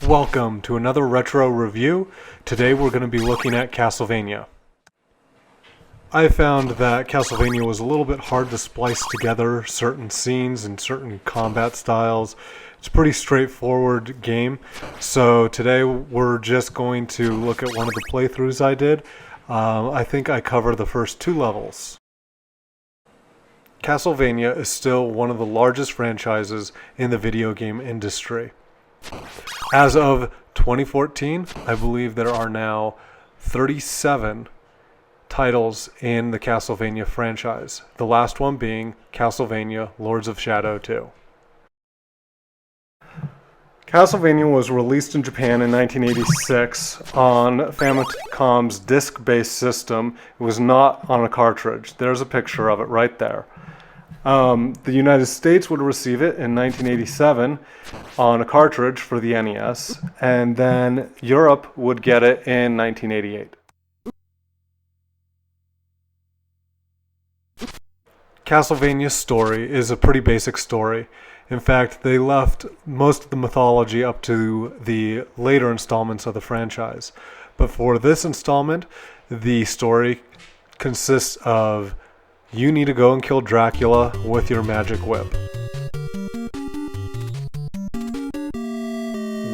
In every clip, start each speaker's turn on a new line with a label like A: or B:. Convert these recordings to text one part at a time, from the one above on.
A: Welcome to another retro review. Today we're going to be looking at CastleVania. I found that CastleVania was a little bit hard to splice together certain scenes and certain combat styles. It's a pretty straightforward game, so today we're just going to look at one of the playthroughs I did. I think I covered the first two levels. CastleVania is still one of the largest franchises in the video game industry. As of 2014, I believe there are now 37 titles in the CastleVania franchise, the last one being CastleVania Lords of Shadow 2. CastleVania was released in Japan in 1986 on Famicom's disc-based system. It was not on a cartridge. There's a picture of it right there. The United States would receive it in 1987 on a cartridge for the NES, and then Europe would get it in 1988. CastleVania's story is a pretty basic story. In fact, they left most of the mythology up to the later installments of the franchise. But for this installment, the story consists of you need to go and kill Dracula with your magic whip.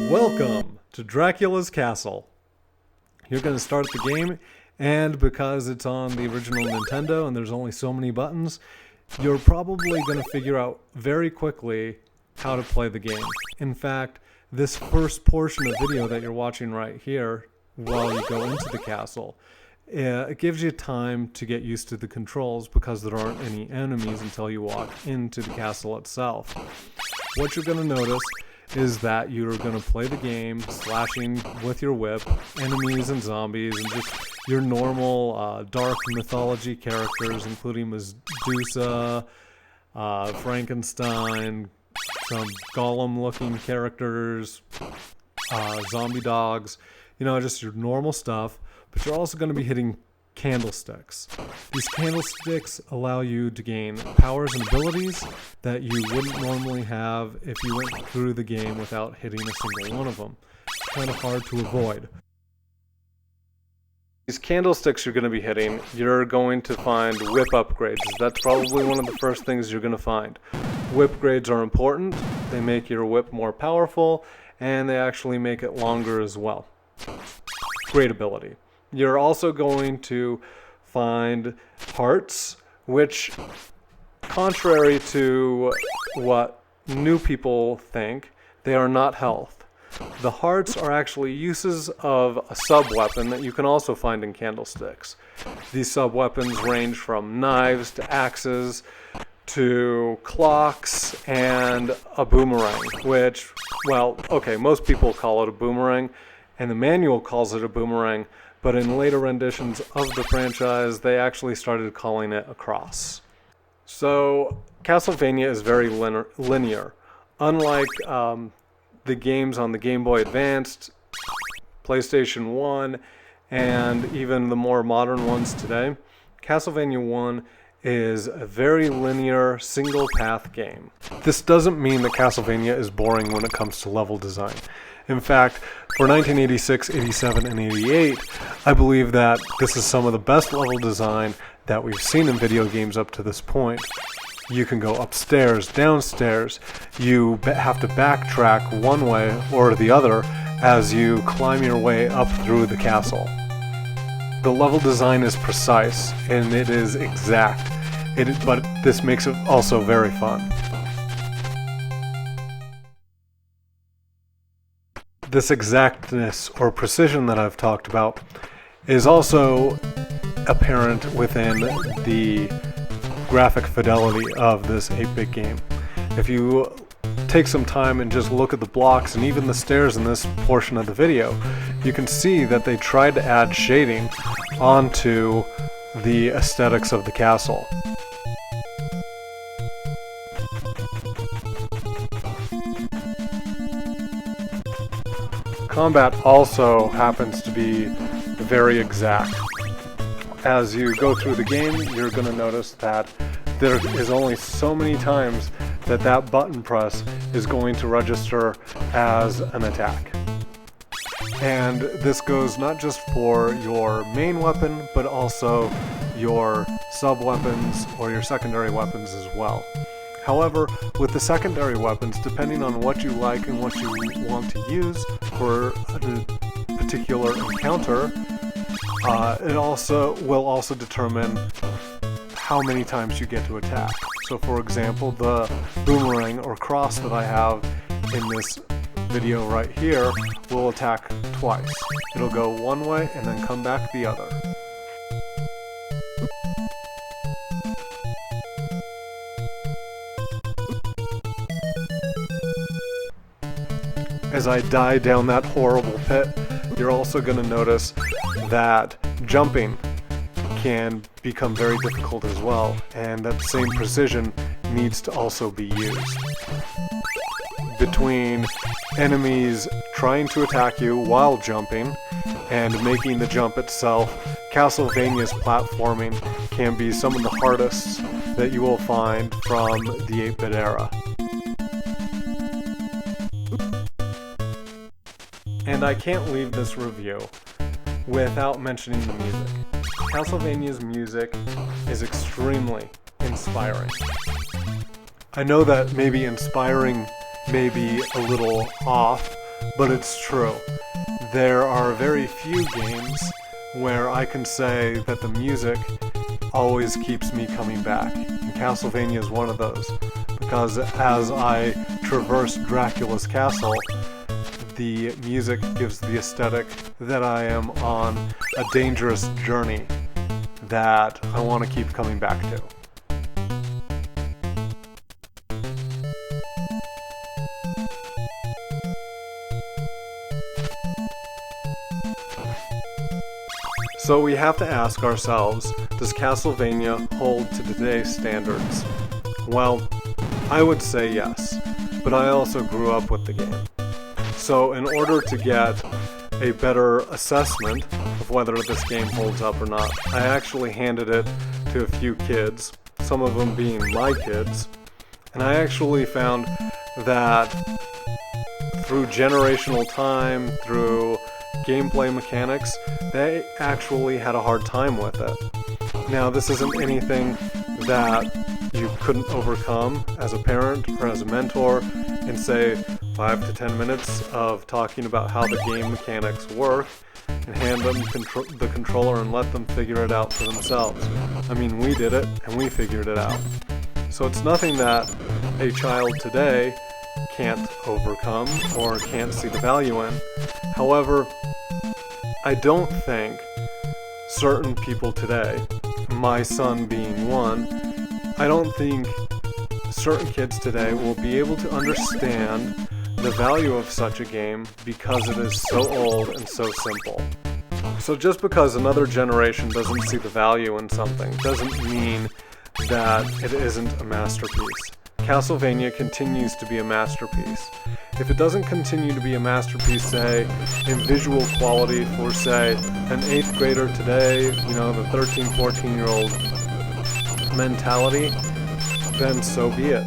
A: Welcome to Dracula's Castle. You're going to start the game, and because it's on the original Nintendo and there's only so many buttons, you're probably going to figure out very quickly how to play the game. In fact, this first portion of video that you're watching right here, while you go into the castle, it gives you time to get used to the controls because there aren't any enemies until you walk into the castle itself. What you're going to notice is that you're going to play the game slashing with your whip, enemies and zombies, and just your normal dark mythology characters, including Medusa, Frankenstein, some golem-looking characters, zombie dogs, just your normal stuff. But you're also going to be hitting candlesticks. These candlesticks allow you to gain powers and abilities that you wouldn't normally have if you went through the game without hitting a single one of them. It's kind of hard to avoid. These candlesticks you're going to be hitting, you're going to find whip upgrades. That's probably one of the first things you're going to find. Whip grades are important. They make your whip more powerful, and they actually make it longer as well. Great ability. You're also going to find hearts, which, contrary to what new people think, they are not health. The hearts are actually uses of a sub-weapon that you can also find in candlesticks. These sub-weapons range from knives to axes to clocks and a boomerang, which, most people call it a boomerang, and the manual calls it a boomerang. But in later renditions of the franchise, they actually started calling it a cross. So CastleVania is very linear. Unlike the games on the Game Boy Advance, PlayStation 1, and even the more modern ones today, CastleVania 1 is a very linear, single-path game. This doesn't mean that CastleVania is boring when it comes to level design. In fact, for 1986, 87, and 88, I believe that this is some of the best level design that we've seen in video games up to this point. You can go upstairs, downstairs, you have to backtrack one way or the other as you climb your way up through the castle. The level design is precise and it is exact, but this makes it also very fun. This exactness or precision that I've talked about is also apparent within the graphic fidelity of this 8-bit game. If you take some time and just look at the blocks and even the stairs in this portion of the video, you can see that they tried to add shading onto the aesthetics of the castle. Combat also happens to be very exact. As you go through the game, you're going to notice that there is only so many times that that button press is going to register as an attack. And this goes not just for your main weapon, but also your sub-weapons or your secondary weapons as well. However, with the secondary weapons, depending on what you like and what you want to use for a particular encounter, it will also determine how many times you get to attack. So for example, the boomerang or cross that I have in this video right here will attack twice. It'll go one way and then come back the other. As I die down that horrible pit, you're also going to notice that jumping can become very difficult as well, and that same precision needs to also be used. Between enemies trying to attack you while jumping and making the jump itself, CastleVania's platforming can be some of the hardest that you will find from the 8-bit era. And I can't leave this review without mentioning the music. CastleVania's music is extremely inspiring. I know that maybe inspiring may be a little off, but it's true. There are very few games where I can say that the music always keeps me coming back, and CastleVania is one of those, because as I traverse Dracula's castle, the music gives the aesthetic that I am on a dangerous journey that I want to keep coming back to. So we have to ask ourselves, does CastleVania hold to today's standards? Well, I would say yes, but I also grew up with the game. So in order to get a better assessment of whether this game holds up or not, I actually handed it to a few kids, some of them being my kids, and I actually found that through generational time, through gameplay mechanics, they actually had a hard time with it. Now, this isn't anything that you couldn't overcome as a parent or as a mentor in, say, 5 to 10 minutes of talking about how the game mechanics work and hand them the controller and let them figure it out for themselves. I mean, we did it and we figured it out. So it's nothing that a child today can't overcome or can't see the value in. However, I don't think certain people today, my son being one, I don't think certain kids today will be able to understand the value of such a game because it is so old and so simple. So just because another generation doesn't see the value in something doesn't mean that it isn't a masterpiece. CastleVania continues to be a masterpiece. If it doesn't continue to be a masterpiece, say, in visual quality for, say, an 8th grader today, you know, the 13, 14-year-old mentality, then so be it.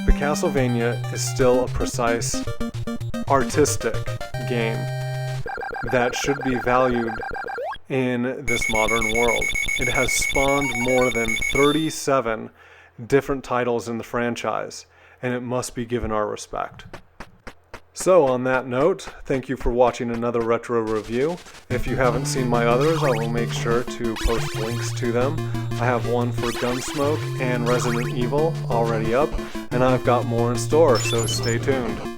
A: But CastleVania is still a precise, artistic game that should be valued in this modern world. It has spawned more than 37 different titles in the franchise, and it must be given our respect. So on that note, thank you for watching another retro review. If you haven't seen my others, I will make sure to post links to them. I have one for Gunsmoke and Resident Evil already up, and I've got more in store, so stay tuned.